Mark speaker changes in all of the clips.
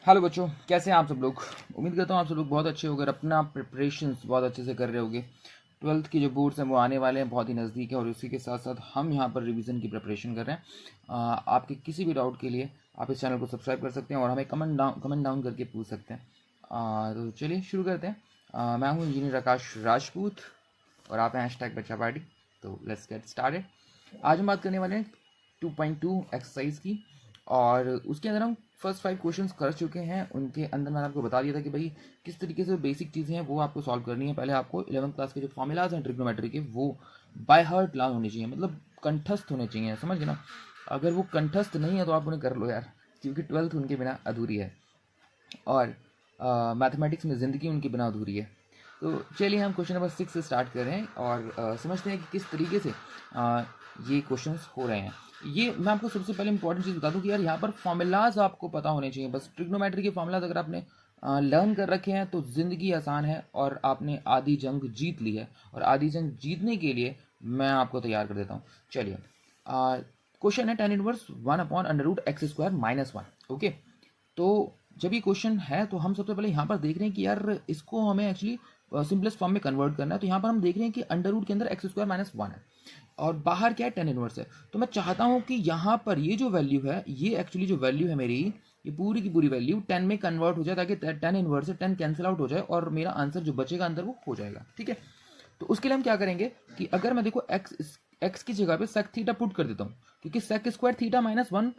Speaker 1: Hello बच्चों, कैसे हैं आप सब लोग। उम्मीद करता हूँ आप सब लोग बहुत अच्छे होंगे और अपना प्रिपरेशंस बहुत अच्छे से कर रहे होंगे। ट्वेल्थ की जो बोर्ड्स हैं वो आने वाले हैं, बहुत ही नज़दीक है और उसी के साथ साथ हम यहाँ पर रिवीजन की प्रिपरेशन कर रहे हैं। आपके किसी भी डाउट के लिए आप इस चैनल को सब्सक्राइब कर सकते हैं और हमें कमेंट डाउन करके पूछ सकते हैं। तो चलिए शुरू करते हैं। मैं हूँ इंजीनियर आकाश राजपूत और आप हैं #बच्चा पार्टी। तो लेट्स गेट स्टार्टेड। आज हम बात करने वाले हैं 2.2 एक्सरसाइज की और उसके अंदर हम फर्स्ट 5 क्वेश्चंस कर चुके हैं। उनके अंदर मैंने आपको बता दिया था कि भाई किस तरीके से बेसिक चीज़ें हैं वो आपको सॉल्व करनी है। पहले आपको 11th क्लास के जो फॉर्मूलाज हैं ट्रिग्नोमेट्री के वो बाय हार्ट लर्न होने चाहिए, मतलब कंठस्थ होने चाहिए, समझ गए ना। अगर वो कंठस्थ नहीं है तो आप उन्हें कर लो यार, क्योंकि 12th उनके बिना अधूरी है और मैथमेटिक्स में ज़िंदगी उनके बिना अधूरी है। तो चलिए हम क्वेश्चन नंबर 6 से स्टार्ट कर रहे हैं और समझते हैं कि किस तरीके से ये क्वेश्चंस हो रहे हैं। ये मैं आपको सबसे पहले इंपॉर्टेंट चीज़ बता दूं कि यार यहाँ पर फॉर्मूलाज आपको पता होने चाहिए। बस ट्रिग्नोमेट्री के फॉर्मूलाज अगर आपने लर्न कर रखे हैं तो ज़िंदगी आसान है और आपने आधी जंग जीत ली है। और आधी जंग जीतने के लिए मैं आपको तैयार कर देता हूँ। चलिए क्वेश्चन है tan इनवर्स 1/√x² - 1। ओके, तो जब ये क्वेश्चन है तो हम सबसे पहले यहाँ पर देख रहे हैं कि यार इसको हमें एक्चुअली सिंपलेस्ट फॉर्म में कन्वर्ट करना है। तो यहाँ पर हम देख रहे हैं कि अंडर रूट के अंदर x² - 1 है और बाहर क्या है tan इनवर्स है। तो मैं चाहता हूँ कि यहाँ पर ये जो वैल्यू है, ये एक्चुअली जो वैल्यू है मेरी, ये पूरी की पूरी वैल्यू 10 में कन्वर्ट हो जाए ताकि tan इनवर्स से 10 कैंसिल आउट हो जाए और मेरा आंसर जो बचेगा अंदर वो हो जाएगा। ठीक है, तो उसके लिए हम क्या करेंगे कि अगर मैं देखो x की जगह पे sec थीटा पुट कर देता हूँ, क्योंकि sec square theta -1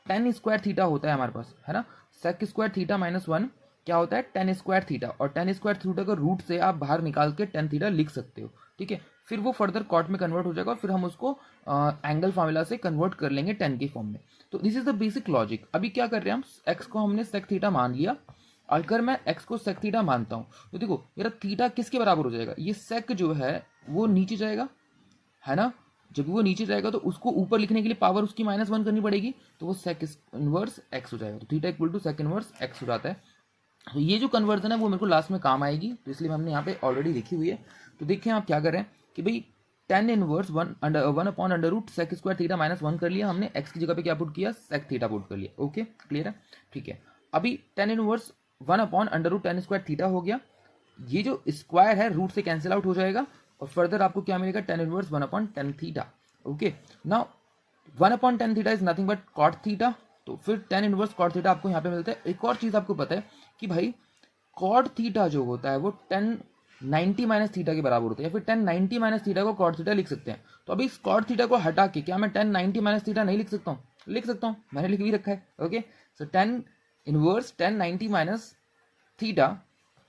Speaker 1: tan square theta होता है हमारे पास, है ना। sec स्क्वायर थीटा -1 क्या होता है, tan स्क्वायर थीटा, और tan स्क्वायर थीटा का रूट से आप बाहर निकाल के tan थीटा लिख सकते हो। ठीक है, फिर वो फर्दर कॉट में कन्वर्ट हो जाएगा और फिर हम उसको एंगल फार्मूला से कन्वर्ट कर लेंगे tan के फॉर्म में। तो this is the basic logic. अभी क्या कर रहे हैं हम, x को हमने sec थीटा मान लिया। अगर मैं x को sec थीटा मानता हूँ तो देखो मेरा थीटा किसके बराबर हो जाएगा, ये sec जो है वो नीचे जाएगा, है ना। जब वो नीचे जाएगा तो उसको ऊपर लिखने के लिए पावर उसकी -1 करनी पड़ेगी, तो वो sec इनवर्स x हो जाएगा। तो theta equal to sec inverse x हो जाता है। तो ये जो कन्वर्जन है वो मेरे को लास्ट में काम आएगी, तो इसलिए हमने यहाँ पे ऑलरेडी लिखी हुई है। तो देखें आप क्या कर रहे हैं कि भाई tan इनवर्स 1/√sec² थीटा -1 कर लिया हमने, x की जगह पे क्या पुट किया, sec थीटा पुट कर लिया। ओके, क्लियर है, ठीक है। अभी tan इनवर्स 1/√tan² थीटा हो गया। ये जो स्क्वायर है रूट से कैंसिल आउट हो जाएगा और फर्दर आपको क्या मिलेगा, tan inverse 1/tan theta. Okay, now 1/tan theta is nothing but cot theta. तो फिर tan इनवर्स cot थीटा आपको यहाँ पे मिलता है। एक और चीज आपको पता है कि भाई cot थीटा जो होता है वो tan 90 माइनस थीटा के बराबर होता है, या फिर tan 90 माइनस थीटा को cot थीटा लिख सकते हैं। तो अभी इस cot थीटा को हटा के क्या मैं tan 90 माइनस थीटा नहीं लिख सकता हूँ, लिख सकता हूँ, मैंने लिख भी रखा है। ओके, सो tan inverse tan 90 minus theta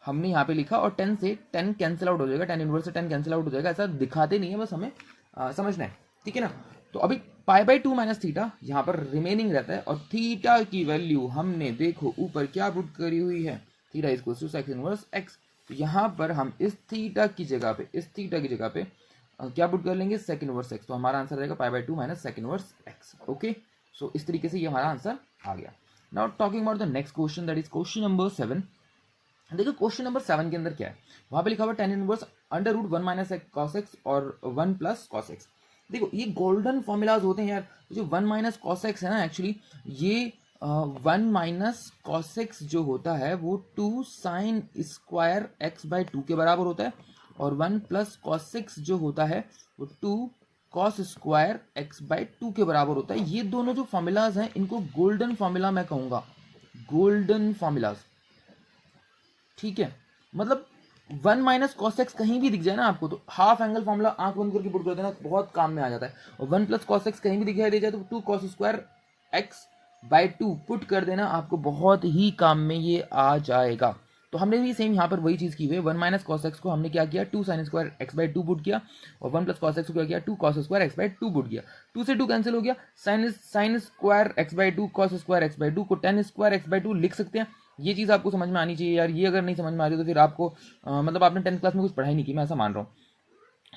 Speaker 1: हमने यहाँ पे लिखा और 10 से 10 कैंसिल आउट हो जाएगा, tan इनवर्स से 10 कैंसिल आउट हो जाएगा। ऐसा दिखाते नहीं है, बस हमें समझना है, ठीक है ना। तो अभी π/2 माइनस थीटा यहाँ पर रिमेनिंग रहता है और थीटा की वैल्यू हमने देखो ऊपर क्या पुट करी हुई है, theta equal to sec inverse x। तो यहाँ पर हम इस थीटा की जगह पे क्या पुट कर लेंगे, sec इनवर्स x। तो हमारा आंसर रहेगा π/2 minus sec inverse x। Okay, so इस तरीके से ये हमारा आंसर आ गया। Now talking about the next question, that is question number 7। देखो क्वेश्चन नंबर 7 के अंदर क्या है, वहां पे लिखा हुआ tan इनवर्स √1 - cos x और 1 + cos x। देखो ये गोल्डन फॉर्मूलाज होते हैं यार। जो 1 - cos x है ना, एक्चुअली ये 1 - cos x जो होता है वो 2 sin स्क्वायर x/2 के बराबर होता है और 1 + cos x जो होता है वो 2 cos स्क्वायर x/2 के बराबर होता है। ये दोनों जो फॉर्मूलाज हैं इनको गोल्डन फॉर्मूला मैं कहूंगा, गोल्डन फॉर्मूलाज, ठीक है। मतलब 1 - cos x कहीं भी दिख जाए ना आपको तो हाफ एंगल फॉर्मूला आंख बंद करके पुट कर देना, बहुत काम में आ जाता है। और 1 + cos x कहीं भी दिखाई दे जाए तो 2 cos स्क्वायर x/2 पुट कर देना, आपको बहुत ही काम में ये आ जाएगा। तो हमने भी सेम यहाँ पर वही चीज़ की हुई है। 1 - cos x को हमने क्या किया, 2 sin स्क्वायर x/2 पुट किया और 1 + cos x को क्या किया, 2 cos स्क्वायर x/2 पुट किया। 2 से 2 कैंसिल हो गया, sin square x/2 cos square x/2 को tan स्क्वायर x/2 लिख सकते हैं। ये चीज़ आपको समझ में आनी चाहिए यार। ये अगर नहीं समझ में आ रही तो फिर आपको मतलब आपने 10th क्लास में कुछ पढ़ाई नहीं की, मैं ऐसा मान रहा हूँ।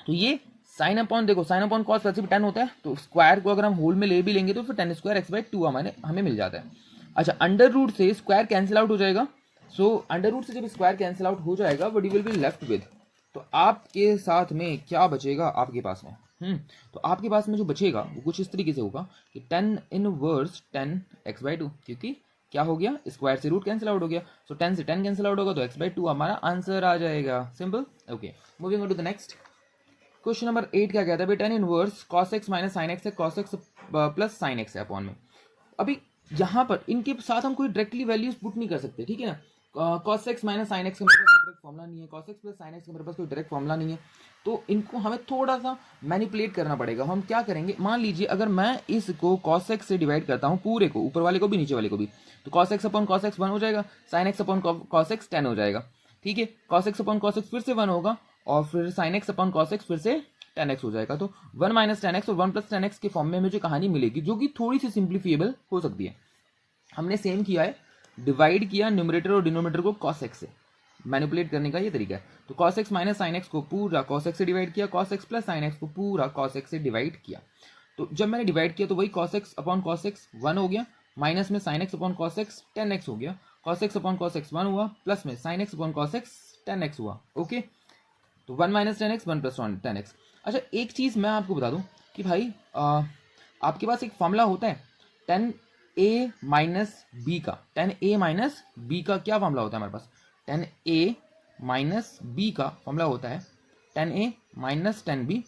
Speaker 1: तो ये साइन अपॉन, देखो साइन अपॉन कॉस वैसे भी 10 होता है, तो स्क्वायर को अगर हम होल में ले भी लेंगे तो फिर tan स्क्वायर x/2 हमें मिल जाता है। अच्छा, अंडर रूट से स्क्वायर कैंसिल आउट हो जाएगा। सो अंडर रूट से जब स्क्वायर कैंसिल आउट हो जाएगा what you will be left with, तो आपके साथ में क्या बचेगा आपके पास में, तो आपके पास में जो बचेगा वो कुछ इस तरीके से होगा कि tan इनवर्स 10 x/2, क्योंकि क्या हो गया, स्क्वायर से रूट कैंसिल आउट हो गया, सो 10 से 10 कैंसिल आउट होगा तो x/2 हमारा आंसर आ जाएगा, simple. Okay, moving on to the next question number 8 क्या कहता है भाई, tan inverse cos x minus sine x है, cos x plus sine x है अपॉन में। अभी यहाँ पर इनके साथ हम कोई डायरेक्टली वैल्यूज पुट नहीं कर सकते, ठीक है ना। cos x minus sine x का मेरे पास डायरेक्ट फॉर्मूला नहीं है, cos x plus sine x का मेरे पास कोई डायरेक्ट फॉर्मूला नहीं है, तो इनको हमें थोड़ा सा मैनिपुलेट करना पड़ेगा। हम क्या करेंगे, मान लीजिए अगर मैं इसको cos x से डिवाइड करता हूँ, पूरे को, ऊपर वाले को भी नीचे वाले को भी, तो cos x upon cos x 1 हो जाएगा, sin x upon cos x 10 हो जाएगा, ठीक है। cos x upon cos x फिर से 1 होगा, और फिर sin x upon cos x फिर से 10x हो जाएगा। तो 1 माइनस 10x और 1 प्लस 10x के फॉर्म में मुझे कहानी मिलेगी, जो कि थोड़ी सी सिंप्लीफिएबल हो सकती है। हमने सेम किया है, डिवाइड किया न्यूमरेटर और डिनोमिनेटर को cos x से, मैनिपुलेट करने का ये तरीका है। तो cos x minus sine x को पूरा cos x से डिवाइड किया, cos x plus sine x को पूरा cos x से डिवाइड किया। तो जब मैंने डिवाइड किया तो वही cos x upon cos x 1 हो गया, माइनस में sin x upon cos x 10x हो गया, cos x upon cos x 1 हुआ, प्लस में sin x upon cos x 10x हुआ। ओके, तो 1 माइनस 10x 1 प्लस 10x। अच्छा, एक चीज़ मैं आपको बता दूं कि भाई आपके पास एक फॉर्मूला होता है tan a माइनस बी का, tan a माइनस बी का क्या फॉर्मूला होता है हमारे पास, tan a माइनस बी का फॉर्मूला होता है tan a minus tan b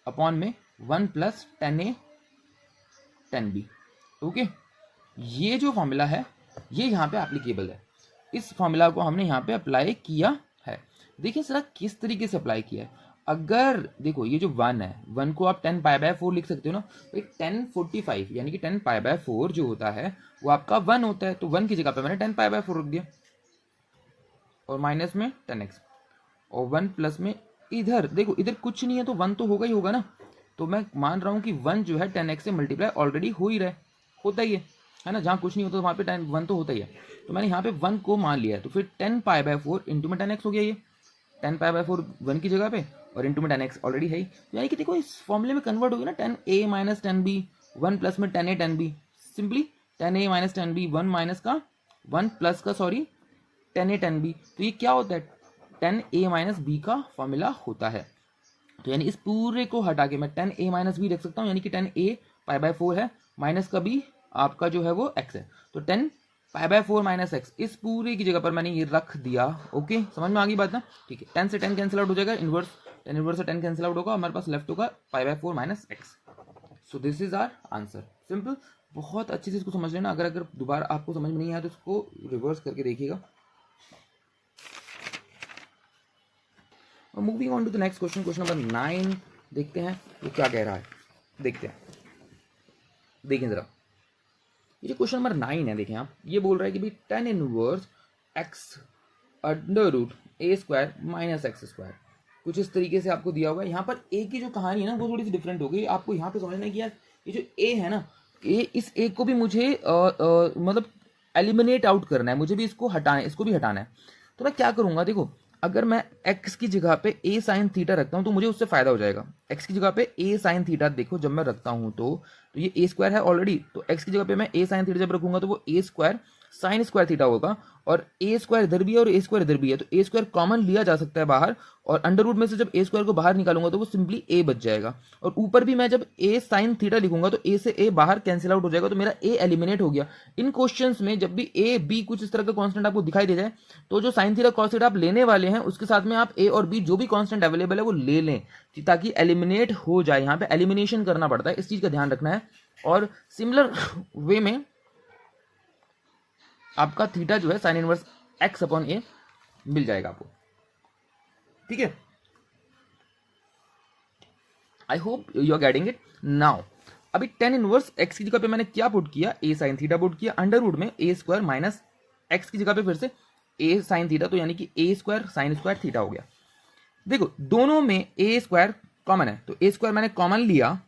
Speaker 1: upon में 1 plus tan a tan b। Okay, ये जो फॉर्मूला है ये यहाँ पे एप्लीकेबल है, इस फॉर्मूला को हमने यहाँ पे अप्लाई किया है। देखिए सर किस तरीके से अप्लाई किया है, अगर देखो ये जो 1 है, 1 को आप 10π/4 लिख सकते हो ना, तो 1045 यानी कि 10π/4 जो होता है वो आपका 1 होता है, तो 1 की जगह पे मैंने 10π/4 रख दिया, और माइनस में 10x, और 1 प्लस में इधर देखो, इधर कुछ नहीं है तो 1 तो होगा ही होगा ना, तो मैं मान रहा हूँ कि 1 जो है 10x से मल्टीप्लाई ऑलरेडी हो ही रहा है, होता ही है ना, जहाँ कुछ नहीं होता तो वहाँ पे 1 तो होता ही है। तो मैंने यहाँ पे 1 को मान लिया है, तो फिर 10π/4 इंटू में 10x हो गया, ये 10π/4 1 की जगह पे, और इंटू में 10x ऑलरेडी है ही, तो यानी कि देखो इस फॉर्मूले में कन्वर्ट हो गया ना, tan a minus tan b 1 plus में tan a tan b, simply tan a minus tan b 1 minus का 1 प्लस का sorry tan a tan b, तो ये क्या होता है, tan a माइनस b का फॉर्मूला होता है। तो यानी इस पूरे को हटा के मैं tan a माइनस b रख सकता हूँ, यानी कि tan a π/4 है, माइनस का b आपका जो है वो x है, तो 10π/4 माइनस एक्स, इस पूरे की जगह पर मैंने ये रख दिया। ओके, समझ में आ गई बात ना, ठीक है। 10 से 10 कैंसिल आउट हो जाएगा, इनवर्स tan इनवर्स से 10 कैंसिल आउट होगा, हमारे पास लेफ्ट होगा π/4 minus x. So this is our answer, simple. बहुत अच्छे से इसको समझ लेना, अगर दोबारा आपको समझ में नहीं आया तो इसको रिवर्स करके देखिएगा। Moving on to the next question, question number 9 देखते हैं ये क्या कह रहा है, देखते हैं, देखें जरा ये जो क्वेश्चन नंबर 9 है, देखें आप, ये बोल रहा है कि भाई tan inverse x under root a square minus x square, कुछ इस तरीके से आपको दिया हुआ है। यहाँ पर a की जो कहानी है ना वो थोड़ी सी डिफरेंट हो गई, आपको यहाँ पे समझना है कि यार ये जो a है ना, इस a को भी मुझे मतलब एलिमिनेट आउट करना है, मुझे भी इसको हटाना है, इसको भी हटाना है। तो मैं क्या करूँगा, देखो अगर मैं x की जगह पे a साइन थीटा रखता हूँ तो मुझे उससे फायदा हो जाएगा। x की जगह पे a साइन थीटा देखो जब मैं रखता हूँ तो ये a स्क्वायर है ऑलरेडी, तो x की जगह पे मैं a साइन थीटा जब रखूंगा तो वो a square sine square theta होगा, और a स्क्वायर इधर भी है और a स्क्वायर इधर भी है, तो a स्क्वायर कॉमन लिया जा सकता है बाहर, और अंडर रूट में से जब a स्क्वायर को बाहर निकालूंगा तो वो सिंपली a बच जाएगा, और ऊपर भी मैं जब a साइन थीटा लिखूंगा तो a से a बाहर कैंसिल आउट हो जाएगा, तो मेरा a एलिमिनेट हो गया। इन क्वेश्चंस में जब भी a b कुछ इस तरह का कांस्टेंट आपको दिखाई दे जाए तो जो साइन थीटा कॉस थीटा आप लेने वाले हैं उसके साथ में आप a और b जो भी कांस्टेंट अवेलेबल है वो ले लें, ताकि एलिमिनेट हो जाए। यहाँ पे एलिमिनेशन करना पड़ता है, इस चीज का ध्यान रखना है। और सिमिलर वे में आपका थीटा जो है sine inverse x upon a मिल जाएगा आपको, ठीक है। I hope you are getting it now. अभी tan इनवर्स x की जगह पे मैंने क्या पुट किया, a साइन थीटा पुट किया, अंडर रूट में a स्क्वायर माइनस x की जगह पे फिर से a साइन थीटा, तो यानी कि a square sine square theta हो गया। देखो दोनों में a स्क्वायर कॉमन है, तो a स्क्वायर मैंने कॉमन लिया,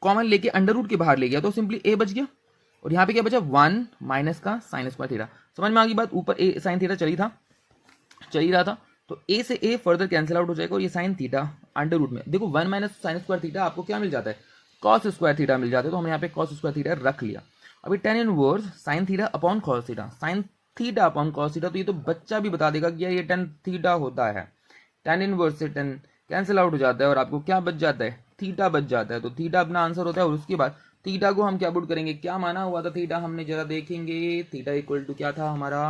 Speaker 1: कॉमन लेके अंडर रूट के बाहर ले गया तो सिंपली a बच गया, और यहाँ पे क्या बचा 1 माइनस का साइन स्क्वायर थीटा। समझ में आ गई बात, ऊपर a साइन थीटा चल ही रहा था, तो a से a फर्दर कैंसिल आउट हो जाएगा, और ये साइन थीटा अंडर रूट में देखो 1 माइनस साइन स्क्वायर थीटा आपको क्या मिल जाता है, कॉस स्क्वायर थीटा मिल जाता है, तो हमने यहाँ पे कॉस स्क्वायर थीटा रख लिया। अभी tan inverse sine theta upon cos theta, sine theta upon cos theta, तो ये तो बच्चा भी बता देगा कि यार ये tan थीटा होता है, tan इनवर्स से tan कैंसिल आउट हो जाता है और आपको क्या बच जाता है, थीटा बच जाता है, तो थीटा अपना आंसर होता है। और उसके बाद थीटा को हम क्या पुट करेंगे, क्या माना हुआ था थीटा, हमने जरा देखेंगे। थीटा इक्वल टू क्या था हमारा,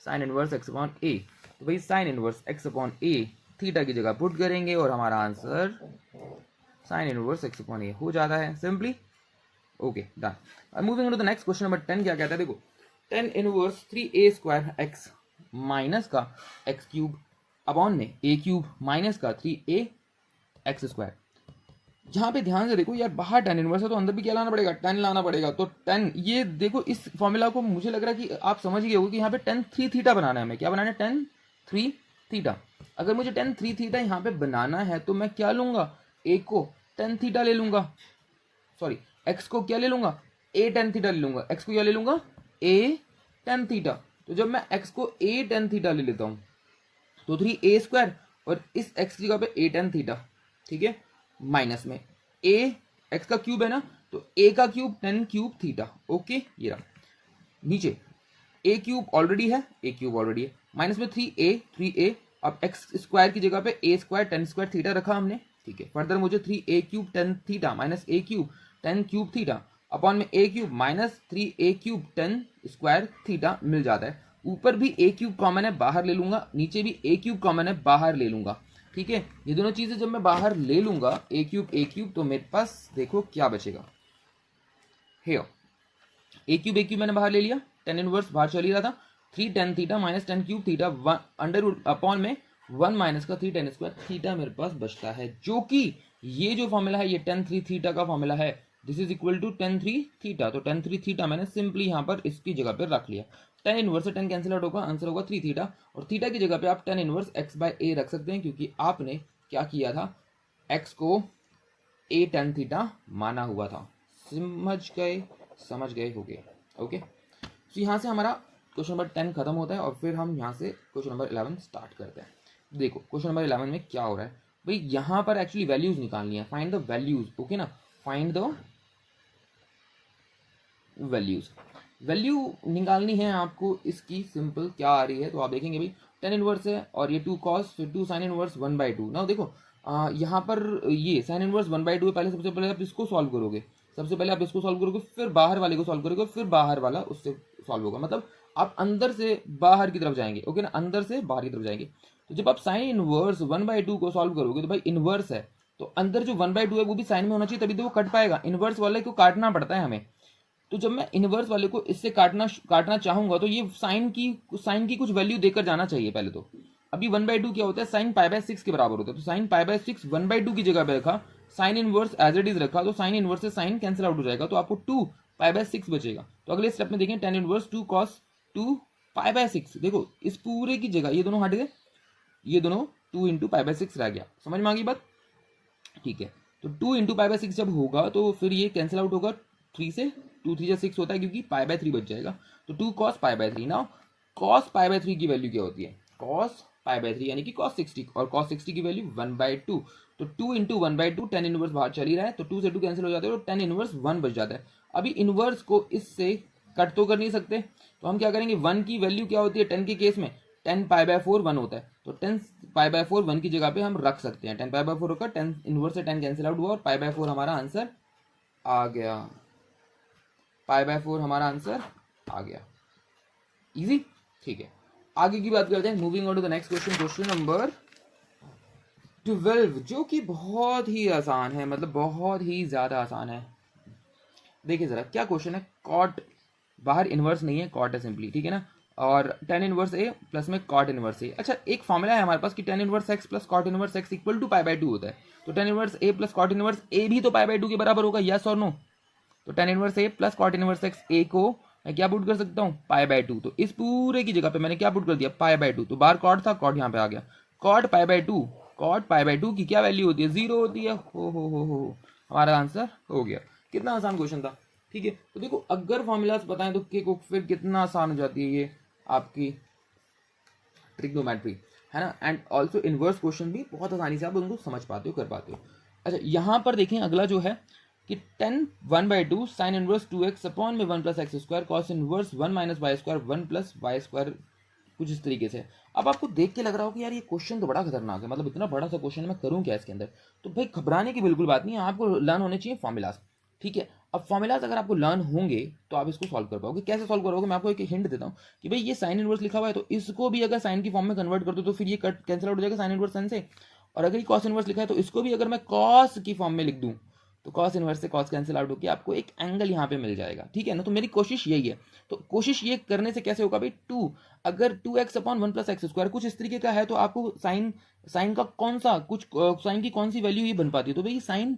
Speaker 1: sine inverse x upon a. तो भाई sine inverse x upon a theta की जगह पुट करेंगे और हमारा answer sine inverse x upon a हो जाता है simply. Okay done. Moving on to the next question number 10 क्या कहता है, देखो tan inverse 3a square x minus का एक्स क्यूब अपॉन में ए क्यूब माइनस का 3a एक्स स्क्वायर। यहाँ पे ध्यान से देखो यार, बाहर टेन इनवर्स है तो अंदर भी क्या लाना पड़ेगा, 10 लाना पड़ेगा। तो 10, ये देखो इस फॉर्मूला को मुझे लग रहा है कि आप समझ गए होगे कि यहाँ पे 10 3 थीटा बनाना है हमें। क्या बनाना है, 10 3 थीटा। अगर मुझे 10 3 थीटा यहाँ पे बनाना है तो मैं क्या लूंगा, ए को 10 थीटा ले लूंगा, सॉरी एक्स को क्या ले लूंगा, ए 10 थीटा ले लूंगा। एक्स को क्या ले लूंगा, ए 10 थीटा। तो जब मैं एक्स को ए 10 थीटा ले लेता हूँ तो 3a स्क्वायर और इस एक्स की जगह पे ए 10 थीटा, ठीक है, माइनस में ए एक्स का क्यूब है ना, तो ए का क्यूब 10 क्यूब थीटा। ओके ये रहा, नीचे ए क्यूब ऑलरेडी है, ए क्यूब ऑलरेडी है, माइनस में 3a। अब एक्स स्क्वायर की जगह पे ए स्क्वायर 10 स्क्वायर थीटा रखा हमने, ठीक है। फर्दर मुझे 3a cube 10 theta minus a cube 10 cube theta upon में a cube minus 3a cube 10 square theta मिल जाता है। ऊपर भी ए क्यूब कॉमन है, बाहर ले लूंगा, नीचे भी ए क्यूब कॉमन है, बाहर ले लूंगा, ठीक है। ये दोनों चीजें जब मैं बाहर ले लूंगा ए क्यूब, तो मेरे पास देखो क्या बचेगा, हियर ए क्यूब मैंने बाहर ले लिया, 10 इनवर्स बाहर चल ही रहा था, 3 10 theta minus 10 cube theta under root upon में 1 माइनस का 3 10 स्क्वायर थीटा मेरे पास बचता है, जो कि ये जो फॉर्मूला है ये 10 3 थीटा का फॉर्मूला है। This is equal to 10 3 theta. तो 10 3 थीटा मैंने सिंपली यहाँ पर इसकी जगह पर रख लिया। 10 इनवर्स से 10 कैंसिल आउट होगा, आंसर होगा 3 थीटा। और थीटा की जगह पे आप 10 इनवर्स एक्स बाय ए रख सकते हैं, क्योंकि आपने क्या किया था, एक्स को ए 10 थीटा माना हुआ था। समझ गए होगे। ओके, तो यहाँ से हमारा क्वेश्चन नंबर 10 खत्म होता है और फिर हम यहाँ से क्वेश्चन नंबर 11 स्टार्ट करते हैं। देखो क्वेश्चन नंबर 11 में क्या हो रहा है भाई, यहाँ पर एक्चुअली वैल्यूज निकालनी है, फाइंड द वैल्यूज। ओके ना, फाइंड द वैल्यूज, वैल्यू निकालनी है आपको इसकी। सिंपल क्या आ रही है तो आप देखेंगे भाई 10 इनवर्स है और ये 2 कॉस फिर 2 साइन इनवर्स 1/2। ना देखो यहाँ पर ये साइन इनवर्स 1/2 है। पहले सबसे पहले आप इसको सॉल्व करोगे, सबसे पहले आप इसको सॉल्व करोगे, फिर बाहर वाले को सॉल्व करोगे, फिर बाहर वाला उससे सॉल्व होगा। मतलब आप अंदर से बाहर की तरफ जाएंगे। ओके ना, अंदर से बाहर की तरफ जाएंगे। तो जब आप साइन इनवर्स 1/2 को सॉल्व करोगे तो भाई इनवर्स है तो अंदर जो 1/2 है वो भी साइन में होना चाहिए, तभी तो वो कट पाएगा। इनवर्स वाले को काटना पड़ता है हमें। तो जब मैं इनवर्स वाले को इससे काटना चाहूंगा तो ये साइन की कुछ वैल्यू देकर जाना चाहिए पहले तो। अभी 1/2 क्या होता है, साइन π/6 के बराबर होता है। तो साइन π/6 1/2 की जगह पे रखा, sine inverse as it is रखा, तो साइन इनवर्स से साइन कैंसिल आउट हो जाएगा, तो आपको 2 π/6 बचेगा। तो अगले स्टेप में देखें 10 इनवर्स 2 cos 2 π/6। देखो इस पूरे की जगह ये दोनों हट गए, ये दोनों 2 इंटू π/6 रह गया। समझ में आ गई बात, ठीक है। तो 2 इंटू π/6 जब होगा तो फिर ये कैंसिल आउट होगा 3 से, 2 3 6 होता है क्योंकि π/3 बच जाएगा। तो 2 cos π/3। नाउ cos π/3 की वैल्यू क्या होती है, cos π/3 यानी कि cos 60, और cos 60 की वैल्यू 1/2। तो 2 इंटू 1/2, 10 इनवर्स बाहर चल ही रहा है तो 2 से 2 कैंसिल हो जाते हैं, तो 10 इनवर्स 1 बच जाता है। अभी इनवर्स को इससे कट तो कर नहीं सकते, तो हम क्या करेंगे, 1 की वैल्यू क्या होती है 10 के केस में, 10 π/4 1 होता है। तो 10 π/4 1 की जगह पे हम रख सकते हैं। 10 π/4 होकर 10 इनवर्स से 10 कैंसिल आउट हुआ और π/4 हमारा आंसर आ गया। π/4 हमारा आंसर आ गया। इजी, ठीक है। आगे की बात करते हैं, moving on to the next question, question number 12, जो कि बहुत ही आसान है, मतलब बहुत ही ज्यादा आसान है। देखिए जरा क्या क्वेश्चन है, कॉट, बाहर इनवर्स नहीं है, कॉट है सिंपली, ठीक है ना, और 10 इनवर्स ए प्लस में कॉट इनवर्स ए। अच्छा, एक फॉर्मूला है हमारे पास कि 10 inverse x plus cot inverse x equal to π/2 होता है। तो 10 inverse a plus cot inverse a भी तो π/2 के बराबर होगा, यस और नो। तो 10 inverse a plus cot inverse x ए को मैं क्या पुट कर सकता हूँ, π/2। तो इस पूरे की जगह पे मैंने क्या पुट कर दिया, π/2। तो बाहर कॉट था, कॉट यहाँ पे आ गया, कॉट π/2। कॉट π/2 की क्या वैल्यू होती है, 0 होती है। हो हमारा आंसर हो गया। कितना आसान क्वेश्चन था, ठीक है। तो देखो अगर फॉर्मूलाज बताएं तो को फिर कितना आसान हो जाती है ये आपकी ट्रिग्नोमेट्री, है ना। एंड ऑल्सो इनवर्स क्वेश्चन भी बहुत आसानी से आप उनको समझ पाते हो, कर पाते हो। अच्छा यहाँ पर देखें अगला जो है कि 10 1/2 साइन इनवर्स 2x अपॉन में 1 plus x square cos inverse 1 minus y square 1 plus y square, कुछ इस तरीके से। अब आपको देख के लग रहा हो कि यार ये क्वेश्चन तो बड़ा खतरनाक है, मतलब इतना बड़ा सा क्वेश्चन मैं करूँ क्या इसके अंदर। तो भाई घबराने की बिल्कुल बात नहीं है, आपको लर्न होने चाहिए फॉर्मूलाज, ठीक है। अब फॉर्मूलाज अगर आपको लर्न होंगे तो आप इसको सॉल्व कर पाओगे। कैसे सॉल्व करोगे, मैं आपको एक हिंट देता हूँ कि भाई ये साइन इनवर्स लिखा हुआ है तो इसको भी अगर साइन की फॉर्म में कन्वर्ट कर दो तो फिर ये कट कैंसिल आउट हो जाएगा साइन इनवर्स साइन से। और अगर ये कॉस इनवर्स लिखा है तो इसको भी अगर मैं कॉस की फॉर्म में लिख दूं तो कॉस इनवर्स से कॉस कैंसिल आउट होकर आपको एक एंगल यहाँ पे मिल जाएगा, ठीक है ना। तो मेरी कोशिश यही है। तो कोशिश ये करने से कैसे होगा भाई, अगर 2x upon 1 plus x square कुछ इस तरीके का है तो आपको साइन का कौन सा कुछ साइन की कौन सी वैल्यू ये बन पाती है, तो भाई साइन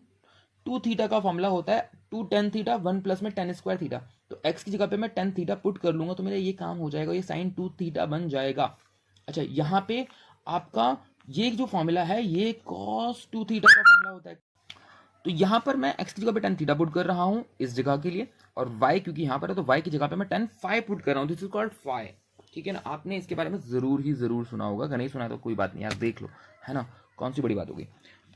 Speaker 1: 2 थीटा का फॉर्मूला होता है 2 टेन थीटा 1 प्लस में टेन स्क्वायर थीटा। तो x की जगह पे मैं टेन थीटा पुट कर लूंगा तो मेरा ये काम हो जाएगा, ये साइन 2 थीटा बन जाएगा। अच्छा, यहाँ पे आपका ये जो फॉर्मूला है ये कॉस 2 थीटा का फॉर्मूला होता है। तो यहाँ पर मैं x की जगह पे टेन थीटा पुट कर रहा हूँ इस जगह के लिए, और y क्योंकि यहाँ पर है तो y की जगह पे मैं टेन फाई पुट कर रहा हूँ। दिस इज कॉल्ड फाई, ठीक है ना। आपने इसके बारे में जरूर सुना होगा, अगर नहीं सुना तो कोई बात नहीं यार, देख लो, है ना, कौन सी बड़ी बात होगी।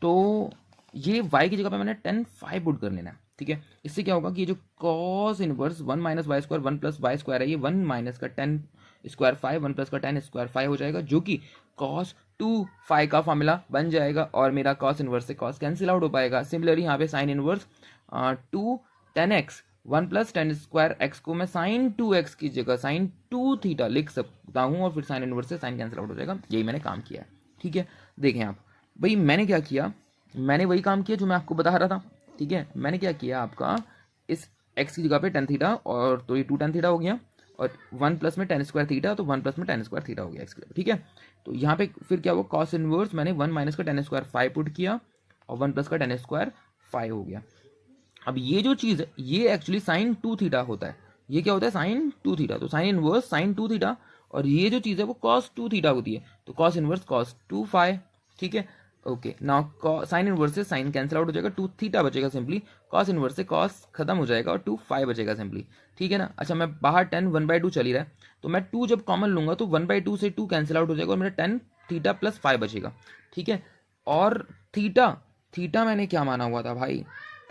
Speaker 1: तो ये y की जगह पे मैंने टेन फाई पुट कर लेना है, ठीक है। इससे क्या होगा कि ये जो cos inverse 1 minus y square 1 plus y square है, ये 1 माइनस का टेन स्क्वायर फाइव 1 प्लस का टेन स्क्वायर फाइव हो जाएगा, जो कि कॉस 2 फाई का फॉर्मूला बन जाएगा और मेरा कॉस इनवर्स से कॉस कैंसिल आउट हो पाएगा। सिमिलरली यहाँ पे sine inverse 2 ten x 1 plus ten square x को मैं साइन 2x की जगह साइन 2 थीटा लिख सकता हूँ और फिर साइन इनवर्स से साइन कैंसिल आउट हो जाएगा। यही मैंने काम किया है, ठीक है। देखें आप भाई, मैंने क्या किया, मैंने वही काम किया जो मैं आपको बता रहा था, ठीक है। मैंने क्या किया, आपका इस x की जगह पे टेन थीटा और तो ये 2 टेन थीटा हो गया और 1 प्लस में टेन स्क्वायर थीटा तो 1 प्लस में टेन स्क्वायर थीटा हो गया x की जगह, ठीक है। तो यहाँ पे फिर क्या हुआ, कॉस इनवर्स मैंने 1 माइनस का टेन स्क्वायर फाइव पुट किया और 1 प्लस का टेन स्क्वायर फाइव हो गया। अब ये जो चीज़ है ये एक्चुअली साइन 2 थीटा होता है, ये क्या होता है साइन 2 थीटा, तो साइन इनवर्स साइन 2 थीटा और ये जो चीज़ है वो कॉस 2 थीटा होती है, तो कॉस इनवर्स कॉस 2 फाई, ठीक है। ओके, नाउ साइन इनवर्स से साइन कैंसिल आउट हो जाएगा, 2 थीटा बचेगा सिंपली, कॉस इनवर्स से कॉस खत्म हो जाएगा और 2 फाई बचेगा सिंपली, ठीक है ना। अच्छा, मैं बाहर 10 1/2 चली रहा है तो मैं 2 जब कॉमन लूंगा तो 1/2 से 2 कैंसिल आउट हो जाएगा और मेरा 10 थीटा प्लस फाइव बचेगा, ठीक है। और थीटा मैंने क्या माना हुआ था भाई,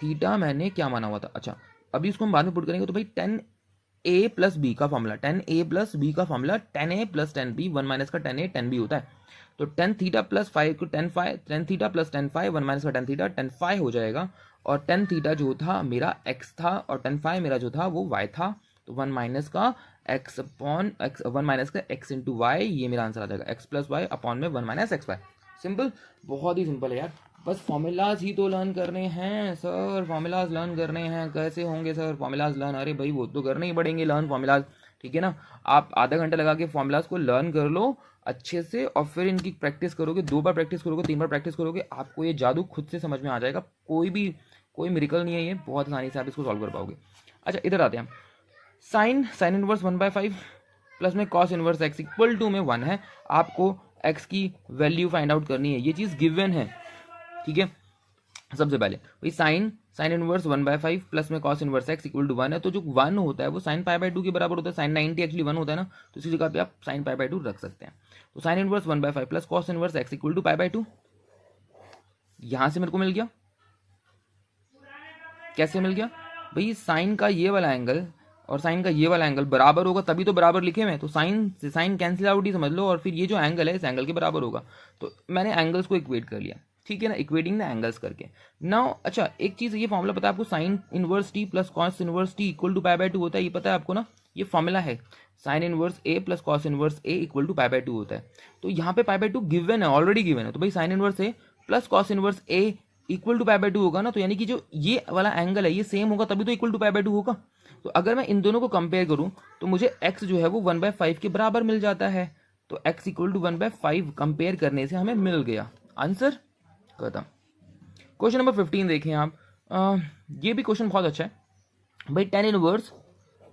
Speaker 1: थीटा मैंने क्या माना हुआ था, अच्छा अभी इसको हम बाद में पुट करेंगे। तो भाई 10a प्लस बी का फॉर्मूला 10a प्लस बी का formula 10a plus 10b 1 minus का 10a 10b होता है। तो 10 थीटा प्लस फाइव को 10 थीटा प्लस 10 फाइव 1 माइनस का 10 थीटा 10 फाइव हो जाएगा और 10 थीटा जो था मेरा x था और 10 फाइव मेरा जो था वो y था। तो 1 माइनस का x अपॉन x 1 माइनस का x इंटू वाई, ये मेरा आंसर आ जाएगा x प्लस वाई अपॉन में 1 माइनस एक्स वाई। सिंपल, बहुत ही सिंपल है यार, बस फॉर्मूलाज ही तो लर्न करने हैं सर, फॉर्मूलाज लर्न करने हैं। कैसे होंगे सर फॉर्मूलाज लर्न, अरे भाई वो तो करने ही पड़ेंगे लर्न फॉर्मूलाज, ठीक है ना। आप आधा घंटा लगा के फॉर्मूलाज को लर्न कर लो अच्छे से और फिर इनकी प्रैक्टिस करोगे, 2 बार प्रैक्टिस करोगे 3 बार प्रैक्टिस करोगे, आपको ये जादू खुद से समझ में आ जाएगा। कोई मिरेकल नहीं है ये, बहुत आसानी से आप इसको सॉल्व कर पाओगे। अच्छा, इधर आते हैं, साइन इनवर्स 1/5 प्लस में cos inverse x equal to में 1 है, आपको एक्स की वैल्यू फाइंड आउट करनी है, ये चीज़ गिवन है, ठीक है। सबसे पहले वही साइन इनवर्स 1/5 प्लस में cos inverse x equal to 1 है, तो जो 1 होता है वो साइन पाई/2 के बराबर होता है, साइन 90 एक्चुअली 1 होता है ना, तो इसी जगह पे आप साइन पाई/2 रख सकते हैं। तो sine inverse 1/5 plus cos inverse x equal to pi यहां से मेरे को मिल गया। कैसे मिल गया भाई, साइन का ये वाला एंगल और साइन का ये वाला एंगल बराबर होगा तभी तो बराबर लिखे हुए हैं, तो साइन से साइन कैंसिल आउट ही समझ लो और फिर ये जो एंगल है इस एंगल के बराबर होगा। तो मैंने एंगल्स को इक्वेट कर लिया, ठीक है ना, इक्वेटिंग द एंगल्स करके। नाउ अच्छा, एक चीज़ ये फॉर्मूला पता है आपको, sine inverse t plus cos inverse t equal to pi होता है, ये पता है आपको ना, ये फॉर्मूला है। Sine inverse a plus cos inverse a equal to pi होता है। तो यहाँ पे पाई/2 गिवन है, ऑलरेडी गिवन है, तो भाई sine inverse a plus cos inverse a equal to pi होगा ना, तो यानी कि जो ये वाला एंगल है ये सेम होगा तभी तो इक्वल टू पाई/2 होगा। तो अगर मैं इन दोनों को कंपेयर करूं तो मुझे x जो है वो 1/5 के बराबर मिल जाता है, तो x इक्वल टू 1/5 कंपेयर करने से हमें मिल गया आंसर, खत्म। क्वेश्चन नंबर 15 देखें आप, ये भी क्वेश्चन बहुत अच्छा है भाई। Tan inverse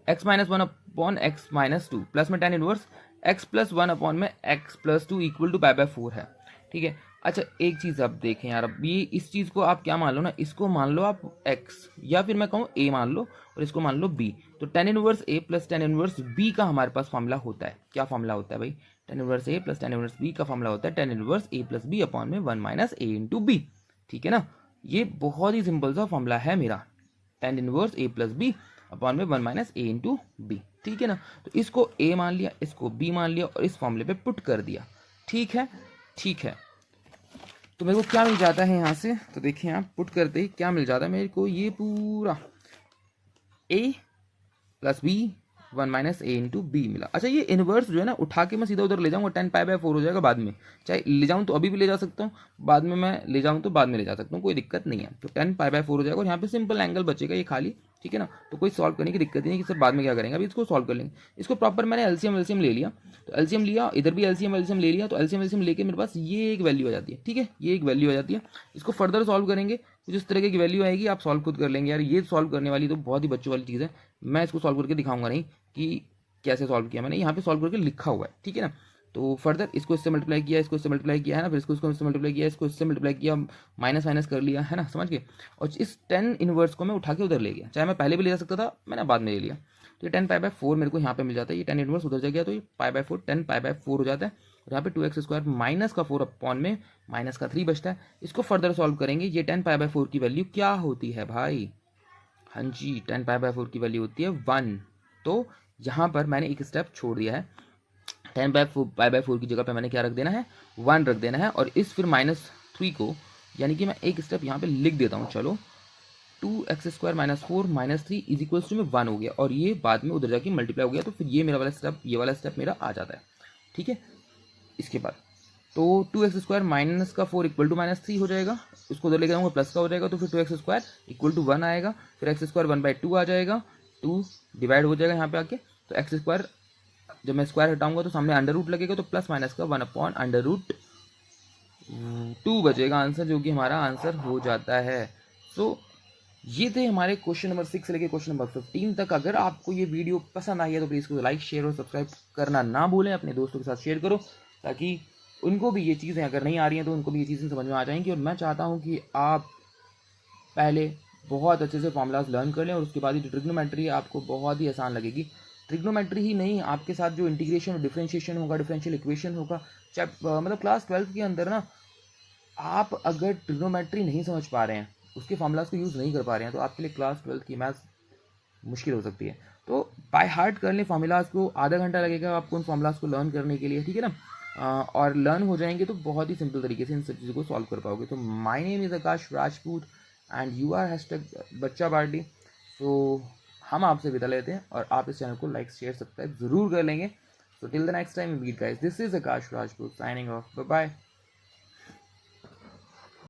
Speaker 1: x minus 1 upon x minus 2 plus में tan inverse x plus 1 upon में x plus 2 equal to pi है, ठीक है। अच्छा, एक चीज़ आप देखें यार, अब ये इस चीज़ को आप क्या मान लो ना, इसको मान लो आप x या फिर मैं कहूँ a मान लो और इसको मान लो b। तो tan inverse a plus tan inverse b का हमारे पास फॉर्मूला होता है, क्या फॉर्मूला होता है भाई, tan inverse a plus tan inverse b का फॉर्मूला होता है tan inverse a plus b upon में 1 माइनस a इंटू b, ठीक है ना। ये बहुत ही सिंपल सा फॉर्मूला है मेरा, tan inverse a plus b upon में 1 माइनस a इंटू b, ठीक है ना। तो इसको a मान लिया, इसको b मान लिया और इस फॉर्मूले पे पुट कर दिया, ठीक है, ठीक है। तो मेरे को क्या मिल जाता है यहाँ से, तो देखिए आप पुट करते ही क्या मिल जाता है मेरे को, ये पूरा ए प्लस बी 1 माइनस ए इंटू बी मिला। अच्छा ये इनवर्स जो है ना उठा के मैं सीधा उधर ले जाऊँगा, 10 पाई बाय 4 हो जाएगा बाद में, चाहे ले जाऊँ तो अभी भी ले जा सकता हूँ, बाद में मैं ले जाऊँ तो बाद में ले जा सकता हूँ, कोई दिक्कत नहीं है। तो 10 पाई बाय 4 हो जाएगा और यहाँ पे सिंपल एंगल बचेगा ये खाली, ठीक है ना। तो कोई सॉल्व करने की दिक्कत ही नहीं कि सर बाद में क्या करेंगे, अभी इसको सॉल्व कर लेंगे। इसको प्रॉपर मैंने एलसीएम एलसीएम ले लिया, तो एलसीएम लिया, इधर भी एलसीएम एलसीएम ले लिया, तो एलसीएम एलसीएम लेके मेरे पास ये एक वैल्यू आ जाती है, ठीक है, ये एक वैल्यू आ जाती है। इसको फर्दर सॉल्व करेंगे, कुछ इस तरह की वैल्यू आएगी, आप सॉल्व खुद कर लेंगे। यार ये सॉल्व करने वाली तो बहुत ही बच्चों वाली चीज़ है, मैं इसको सॉल्व करके दिखाऊंगा नहीं कि कैसे सॉल्व किया, मैंने यहाँ पे सॉल्व करके लिखा हुआ है, ठीक है ना। तो फर्दर इसको इससे मल्टीप्लाई किया, इसको इससे मल्टीप्लाई किया है ना, फिर इसको इससे मल्टीप्लाई किया, इसको इससे मल्टीप्लाई किया, माइनस माइनस कर लिया है ना, समझ गए। और इस 10 इनवर्स को मैं उठा के उधर ले गया, चाहे मैं पहले भी ले जा सकता था, मैंने बाद में ले लिया। तो ये 10 पाई बाय 4 मेरे को यहाँ पे मिल जाता है, ये 10 इनवर्स उधर जा गया, तो ये पाई बाय 4 10 पाई बाय 4 हो जाता है। और यहाँ पे 2x² माइनस का 4 अपॉन में माइनस का 3 बचता है। इसको फर्दर सॉल्व करेंगे, ये 10 पाई बाय 4 की वैल्यू क्या होती है भाई, हाँ जी 10 पाई बाय 4 की वैल्यू होती है 1। तो यहाँ पर मैंने एक स्टेप छोड़ दिया है, 10 पाई बाय 4 की जगह पे मैंने क्या रख देना है, 1 रख देना है। और इस फिर -3 को, यानी कि मैं एक स्टेप यहाँ पे लिख देता हूँ, चलो 2x² minus 4 minus 3 is equals to में 1 हो गया, और ये बाद में उधर जाके मल्टीप्लाई हो गया, तो फिर ये मेरा वाला स्टेप, ये वाला स्टेप मेरा आ जाता है, ठीक है। इसके बाद तो 2x² माइनस का 4 इक्वल टू -3 हो जाएगा, उसको उधर लेके जाऊँगा प्लस का हो जाएगा, तो फिर 2x² इक्वल टू 1 आएगा, फिर x² 1/2 आ जाएगा, 2 डिवाइड हो जाएगा यहाँ पे आके, तो x² जब मैं स्क्वायर हटाऊंगा तो सामने अंडर रूट लगेगा, तो प्लस माइनस का 1/√2 बचेगा आंसर, जो कि हमारा आंसर हो जाता है। सो ये थे हमारे क्वेश्चन नंबर 6 से लेकर क्वेश्चन नंबर 15 तक। अगर आपको ये वीडियो पसंद आई है तो प्लीज़ को लाइक शेयर और सब्सक्राइब करना ना भूलें, अपने दोस्तों के साथ शेयर करो, ताकि उनको भी ये चीज़ें अगर नहीं आ रही हैं तो उनको भी ये चीज़ें समझ में आ जाएंगी। और मैं चाहता हूँ कि आप पहले बहुत अच्छे से फॉर्मूलाज लर्न कर लें, और उसके बाद ही जो ट्रिग्नोमेट्री है आपको बहुत ही आसान लगेगी। ट्रिग्नोमेट्री ही नहीं, आपके साथ जो इंटीग्रेशन और डिफरेंशिएशन होगा, डिफरेंशियल इक्वेशन होगा, चाहे मतलब क्लास 12 के अंदर ना, आप अगर ट्रिग्नोमेट्री नहीं समझ पा रहे हैं, उसके फॉर्मूलाज को यूज़ नहीं कर पा रहे हैं, तो आपके लिए क्लास 12 की मैथ्स मुश्किल हो सकती है। तो बाय हार्ट कर लें फॉर्मूलाज को, आधा घंटा लगेगा आपको उन फॉर्मूलाज को लर्न करने के लिए, ठीक है ना। और लर्न हो जाएंगे तो बहुत ही सिंपल तरीके से इन सब चीज़ों को सॉल्व कर पाओगे। तो my name is Akash Rajput and you are #बच्चा पार्टी। तो हम आपसे विदा लेते हैं, और आप इस चैनल को लाइक शेयर सब्सक्राइब जरूर कर लेंगे। So till the next time we meet guys, this is Akash Rajput signing off, bye bye.